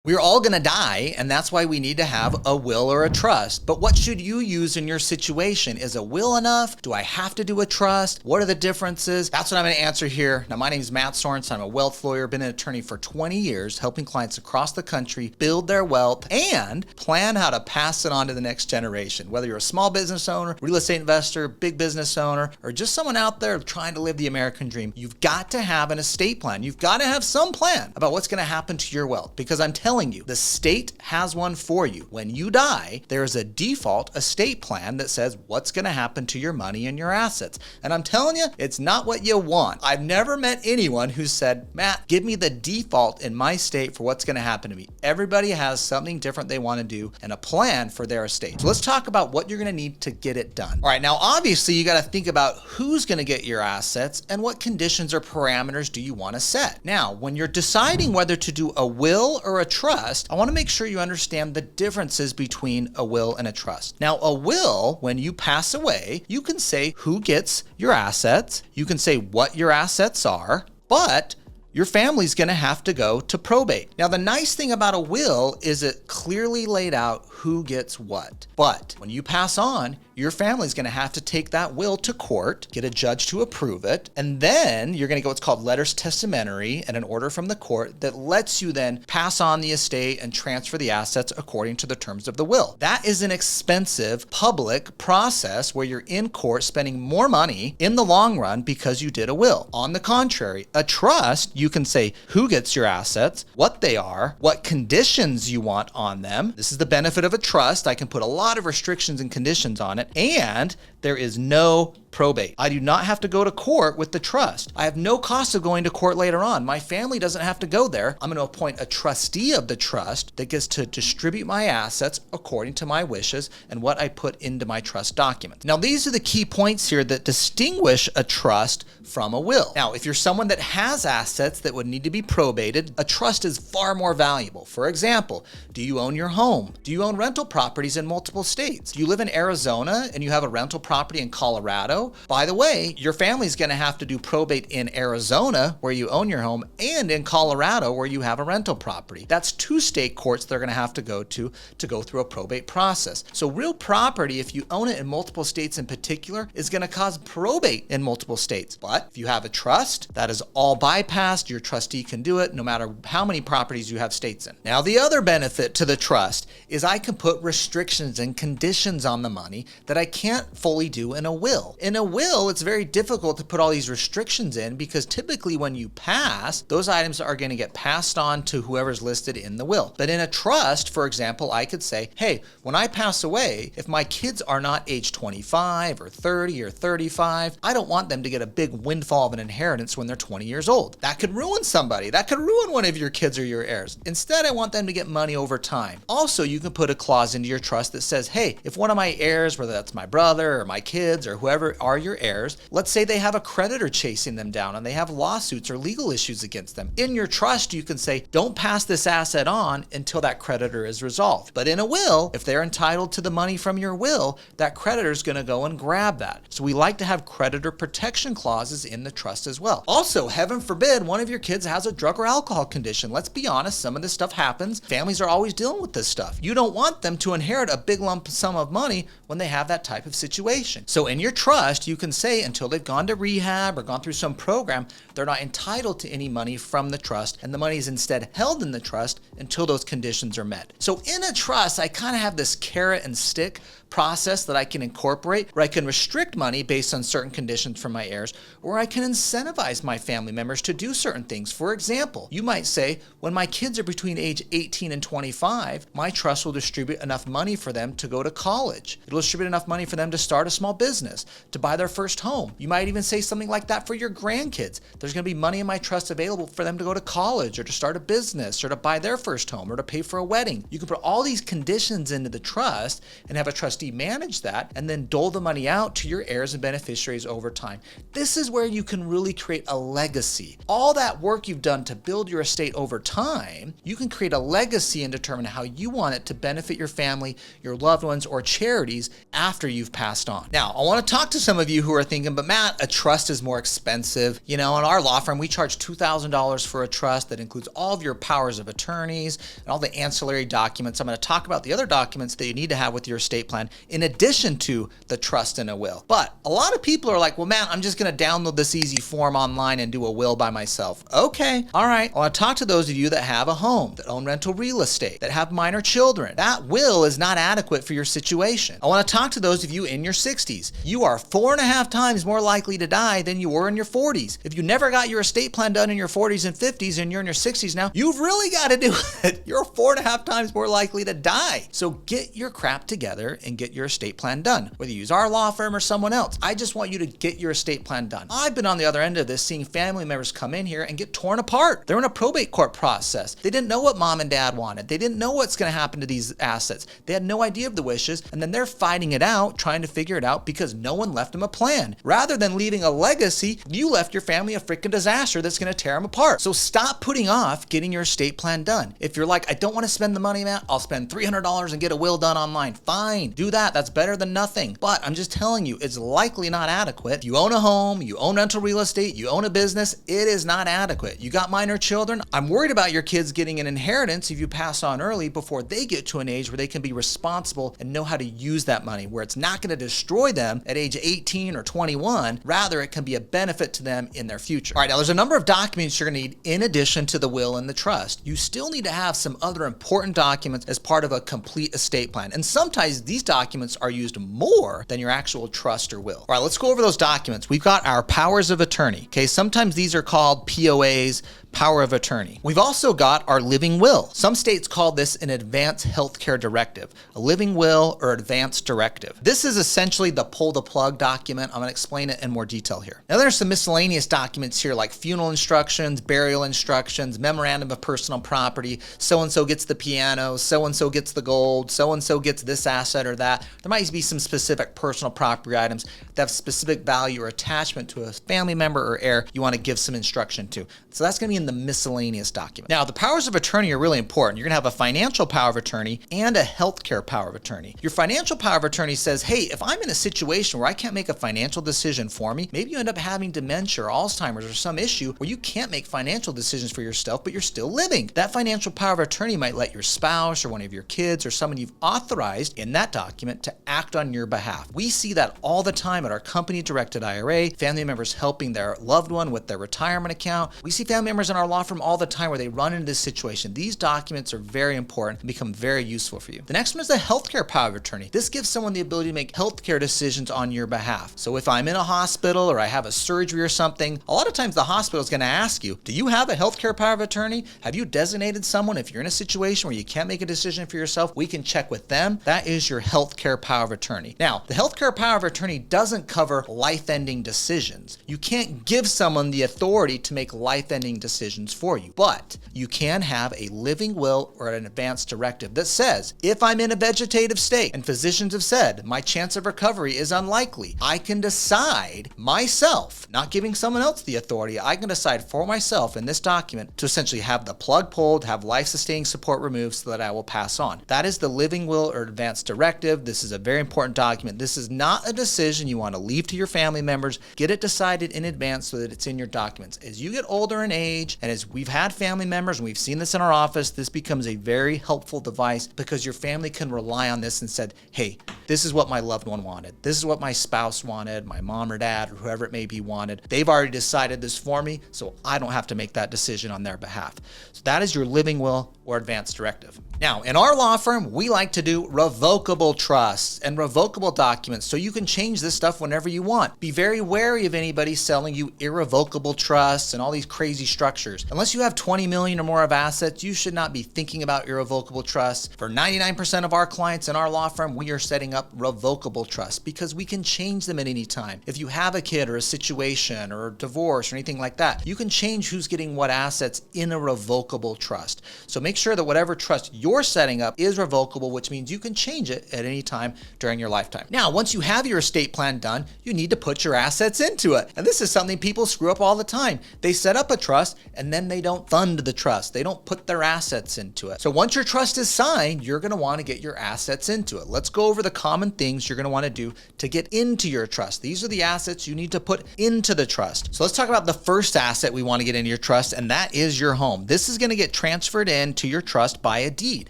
We're all going to die, and that's why we need to have a will or a trust. But what should you use in your situation? Is a will enough? Do I have to do a trust? What are the differences? That's what I'm going to answer here. Now, my name is Matt Sorensen. I'm a wealth lawyer, been an attorney for 20 years, helping clients across the country build their wealth and plan how to pass it on to the next generation. Whether you're a small business owner, real estate investor, big business owner, or just someone out there trying to live the American dream, you've got to have an estate plan. You've got to have some plan about what's going to happen to your wealth, because I'm telling you, the state has one for you. When you die, there's a default estate plan that says what's going to happen to your money and your assets. And I'm telling you, it's not what you want. I've never met anyone who said, Matt, give me the default in my state for what's going to happen to me. Everybody has something different they want to do and a plan for their estate. So let's talk about what you're going to need to get it done. All right, now obviously you got to think about who's going to get your assets and what conditions or parameters do you want to set. Now, when you're deciding whether to do a will or a trust, I want to make sure you understand the differences between a will and a trust. Now, a will, when you pass away, you can say who gets your assets, you can say what your assets are, but your family's going to have to go to probate. Now, the nice thing about a will is it clearly laid out who gets what. But when you pass on, your family's going to have to take that will to court, get a judge to approve it, and then you're going to get what's called letters testamentary and an order from the court that lets you then pass on the estate and transfer the assets according to the terms of the will. That is an expensive public process where you're in court spending more money in the long run because you did a will. On the contrary, a trust, you can say who gets your assets, what they are, what conditions you want on them. This is the benefit of a trust. I can put a lot of restrictions and conditions on it, and there is no probate. I do not have to go to court with the trust. I have no cost of going to court later on. My family doesn't have to go there. I'm going to appoint a trustee of the trust that gets to distribute my assets according to my wishes and what I put into my trust documents. Now, these are the key points here that distinguish a trust from a will. Now, if you're someone that has assets that would need to be probated, a trust is far more valuable. For example, do you own your home? Do you own rental properties in multiple states? Do you live in Arizona and you have a rental property in Colorado? By the way, your family's going to have to do probate in Arizona, where you own your home, and in Colorado, where you have a rental property. That's two state courts they're going to have to go through a probate process. So real property, if you own it in multiple states in particular, is going to cause probate in multiple states. But if you have a trust, that is all bypassed. Your trustee can do it no matter how many properties you have states in. Now, the other benefit to the trust is I can put restrictions and conditions on the money that I can't fully do in a will. In a will, it's very difficult to put all these restrictions in because typically when you pass, those items are going to get passed on to whoever's listed in the will. But in a trust, for example, I could say, hey, when I pass away, if my kids are not age 25 or 30 or 35, I don't want them to get a big windfall of an inheritance when they're 20 years old. That could ruin somebody. That could ruin one of your kids or your heirs. Instead, I want them to get money over time. Also, you can put a clause into your trust that says, hey, if one of my heirs, whether that's my brother or my kids or whoever are your heirs, let's say they have a creditor chasing them down and they have lawsuits or legal issues against them. In your trust, you can say, don't pass this asset on until that creditor is resolved. But in a will, if they're entitled to the money from your will, that creditor is going to go and grab that. So we like to have creditor protection clauses in the trust as well. Also, heaven forbid, one of your kids has a drug or alcohol condition. Let's be honest, some of this stuff happens. Families are always dealing with this stuff. You don't want them to inherit a big lump sum of money when they have that type of situation. So in your trust, you can say until they've gone to rehab or gone through some program, they're not entitled to any money from the trust, and the money is instead held in the trust until those conditions are met. So in a trust, I kind of have this carrot and stick process that I can incorporate where I can restrict money based on certain conditions from my heirs, or I can incentivize my family members to do certain things. For example, you might say, when my kids are between age 18 and 25, my trust will distribute enough money for them to go to college. It'll distribute enough money for them to start a small business, to buy their first home. You might even say something like that for your grandkids. There's going to be money in my trust available for them to go to college or to start a business or to buy their first home or to pay for a wedding. You can put all these conditions into the trust and have a trust trustee manage that and then dole the money out to your heirs and beneficiaries over time. This is where you can really create a legacy. All that work you've done to build your estate over time, you can create a legacy and determine how you want it to benefit your family, your loved ones, or charities after you've passed on. Now, I want to talk to some of you who are thinking, but Matt, a trust is more expensive. You know, in our law firm, we charge $2,000 for a trust that includes all of your powers of attorneys and all the ancillary documents. I'm going to talk about the other documents that you need to have with your estate plan in addition to the trust and a will. But a lot of people are like, well, Matt, I'm just going to download this easy form online and do a will by myself. Okay, all right. I want to talk to those of you that have a home, that own rental real estate, that have minor children. That will is not adequate for your situation. I want to talk to those of you in your 60s. You are 4.5 times more likely to die than you were in your 40s. If you never got your estate plan done in your 40s and 50s and you're in your 60s now, you've really got to do it. You're 4.5 times more likely to die. So get your crap together and get your estate plan done. Whether you use our law firm or someone else, I just want you to get your estate plan done. I've been on the other end of this, seeing family members come in here and get torn apart. They're in a probate court process. They didn't know what mom and dad wanted. They didn't know what's going to happen to these assets. They had no idea of the wishes, and then they're fighting it out, trying to figure it out because no one left them a plan. Rather than leaving a legacy, you left your family a freaking disaster that's going to tear them apart. So stop putting off getting your estate plan done. If you're like, I don't want to spend the money, Matt, I'll spend $300 and get a will done online. Fine, do that. That's better than nothing. But I'm just telling you, it's likely not adequate. You own a home, you own rental real estate, you own a business, it is not adequate. You got minor children, I'm worried about your kids getting an inheritance if you pass on early before they get to an age where they can be responsible and know how to use that money, where it's not going to destroy them at age 18 or 21. Rather, it can be a benefit to them in their future. All right, now there's a number of documents you're going to need in addition to the will and the trust. You still need to have some other important documents as part of a complete estate plan. And sometimes these documents are used more than your actual trust or will. All right, let's go over those documents. We've got our powers of attorney. Okay, sometimes these are called POAs, power of attorney. We've also got our living will. Some states call this an advance healthcare directive, a living will or advance directive. This is essentially the pull the plug document. I'm going to explain it in more detail here. Now there's some miscellaneous documents here like funeral instructions, burial instructions, memorandum of personal property, so-and-so gets the piano, so-and-so gets the gold, so-and-so gets this asset or that. There might be some specific personal property items that have specific value or attachment to a family member or heir you want to give some instruction to. So that's going to be in the miscellaneous document. Now, the powers of attorney are really important. You're going to have a financial power of attorney and a healthcare power of attorney. Your financial power of attorney says, hey, if I'm in a situation where I can't make a financial decision for me, maybe you end up having dementia or Alzheimer's or some issue where you can't make financial decisions for yourself, but you're still living. That financial power of attorney might let your spouse or one of your kids or someone you've authorized in that document to act on your behalf. We see that all the time at our company-directed IRA, family members helping their loved one with their retirement account. We see family members in our law firm all the time where they run into this situation. These documents are very important and become very useful for you. The next one is the healthcare power of attorney. This gives someone the ability to make healthcare decisions on your behalf. So if I'm in a hospital or I have a surgery or something, a lot of times the hospital is going to ask you, do you have a healthcare power of attorney? Have you designated someone? If you're in a situation where you can't make a decision for yourself, we can check with them. That is your healthcare power of attorney. Now, the healthcare power of attorney doesn't cover life-ending decisions. You can't give someone the authority to make life-ending decisions for you, but you can have a living will or an advance directive that says, if I'm in a vegetative state and physicians have said my chance of recovery is unlikely, I can decide myself, not giving someone else the authority, I can decide for myself in this document to essentially have the plug pulled, have life-sustaining support removed so that I will pass on. That is the living will or advance directive. This is a very important document. This is not a decision you want to leave to your family members. Get it decided in advance so that it's in your documents. As you get older in age, and as we've had family members, and we've seen this in our office, this becomes a very helpful device because your family can rely on this and said, hey, this is what my loved one wanted. This is what my spouse wanted, my mom or dad or whoever it may be wanted. They've already decided this for me, so I don't have to make that decision on their behalf. So that is your living will or advance directive. Now, in our law firm, we like to do revocable trusts and revocable documents so you can change this stuff whenever you want. Be very wary of anybody selling you irrevocable trusts and all these crazy structures. Unless you have 20 million or more of assets, you should not be thinking about irrevocable trusts. For 99% of our clients in our law firm, we are setting up revocable trusts because we can change them at any time. If you have a kid or a situation or a divorce or anything like that, you can change who's getting what assets in a revocable trust. So make sure that whatever trust you're you're setting up is revocable, which means you can change it at any time during your lifetime. Now, once you have your estate plan done, you need to put your assets into it. And this is something people screw up all the time. They set up a trust and then they don't fund the trust. They don't put their assets into it. So once your trust is signed, you're going to want to get your assets into it. Let's go over the common things you're going to want to do to get into your trust. These are the assets you need to put into the trust. So let's talk about the first asset we want to get into your trust, and that is your home. This is going to get transferred into your trust by a deed.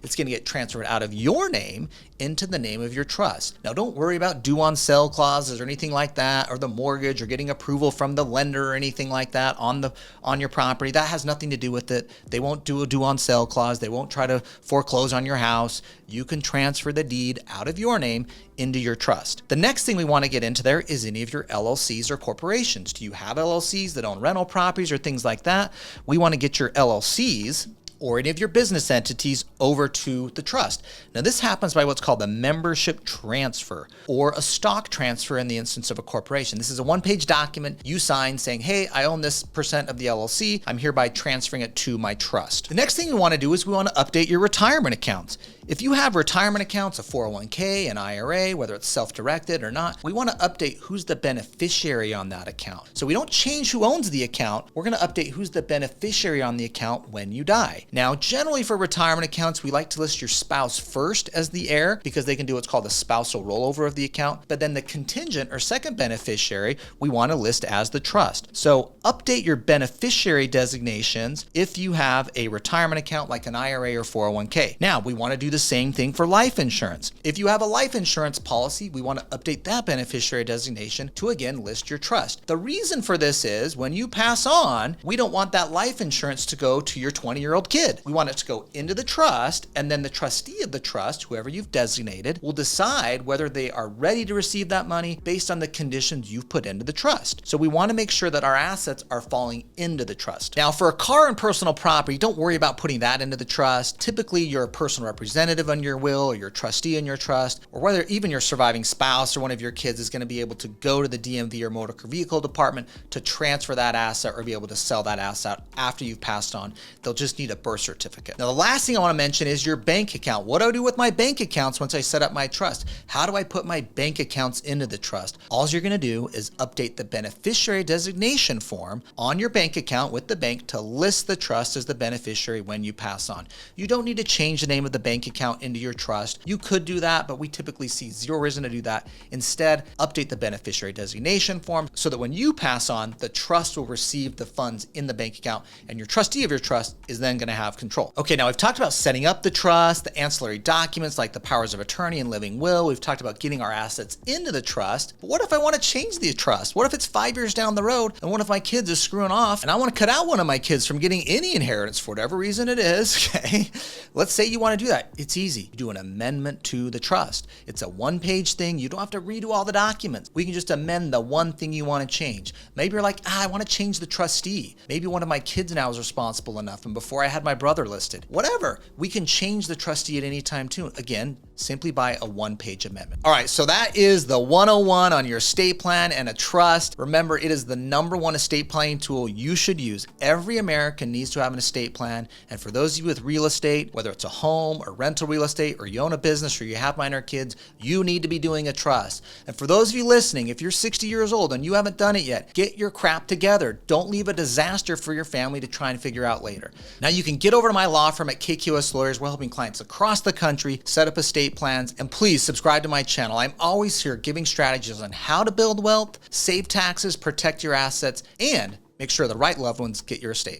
It's going to get transferred out of your name into the name of your trust. Now, don't worry about due on sale clauses or anything like that, or the mortgage, or getting approval from the lender or anything like that on your property. That has nothing to do with it. They won't do a due on sale clause. They won't try to foreclose on your house. You can transfer the deed out of your name into your trust. The next thing we want to get into there is any of your LLCs or corporations. Do you have LLCs that own rental properties or things like that? We want to get your LLCs or any of your business entities over to the trust. Now, this happens by what's called a membership transfer or a stock transfer in the instance of a corporation. This is a one-page document you sign saying, hey, I own this percent of the LLC. I'm hereby transferring it to my trust. The next thing we want to do is we want to update your retirement accounts. If you have retirement accounts, a 401k, an IRA, whether it's self-directed or not, we want to update who's the beneficiary on that account. So we don't change who owns the account. We're going to update who's the beneficiary on the account when you die. Now, generally for retirement accounts, we like to list your spouse first as the heir because they can do what's called a spousal rollover of the account. But then the contingent or second beneficiary, we want to list as the trust. So update your beneficiary designations if you have a retirement account like an IRA or 401k. Now, we want to do the same thing for life insurance. If you have a life insurance policy, we want to update that beneficiary designation to again list your trust. The reason for this is when you pass on, we don't want that life insurance to go to your 20-year-old kid. We want it to go into the trust, and then the trustee of the trust, whoever you've designated, will decide whether they are ready to receive that money based on the conditions you've put into the trust. So we want to make sure that our assets are falling into the trust. Now, for a car and personal property, don't worry about putting that into the trust. Typically, your personal representative on your will or your trustee in your trust, or whether even your surviving spouse or one of your kids is going to be able to go to the DMV or motor vehicle department to transfer that asset or be able to sell that asset after you've passed on. They'll just need a birth certificate. Now, the last thing I want to mention is your bank account. What do I do with my bank accounts once I set up my trust? How do I put my bank accounts into the trust? All you're going to do is update the beneficiary designation form on your bank account with the bank to list the trust as the beneficiary when you pass on. You don't need to change the name of the bank account into your trust. You could do that, but we typically see zero reason to do that. Instead, update the beneficiary designation form so that when you pass on, the trust will receive the funds in the bank account, and your trustee of your trust is then going to have control. Okay, now we've talked about setting up the trust, the ancillary documents like the powers of attorney and living will. We've talked about getting our assets into the trust. But what if I want to change the trust? What if it's 5 years down the road and one of my kids is screwing off and I want to cut out one of my kids from getting any inheritance for whatever reason it is, okay? Let's say you want to do that. It's easy. You do an amendment to the trust. It's a one-page thing. You don't have to redo all the documents. We can just amend the one thing you want to change. Maybe you're like, I want to change the trustee. Maybe one of my kids now is responsible enough, and before I had my brother listed. Whatever. We can change the trustee at any time too. Again, simply by a one-page amendment. All right, so that is the 101 on your estate plan and a trust. Remember, it is the #1 estate planning tool you should use. Every American needs to have an estate plan. And for those of you with real estate, whether it's a home or rental real estate, or you own a business or you have minor kids, you need to be doing a trust. And for those of you listening, if you're 60 years old and you haven't done it yet, get your crap together. Don't leave a disaster for your family to try and figure out later. Now you can get over to my law firm at KQS Lawyers. We're helping clients across the country set up estate plans. And please subscribe to my channel. I'm always here giving strategies on how to build wealth, save taxes, protect your assets, and make sure the right loved ones get your estate.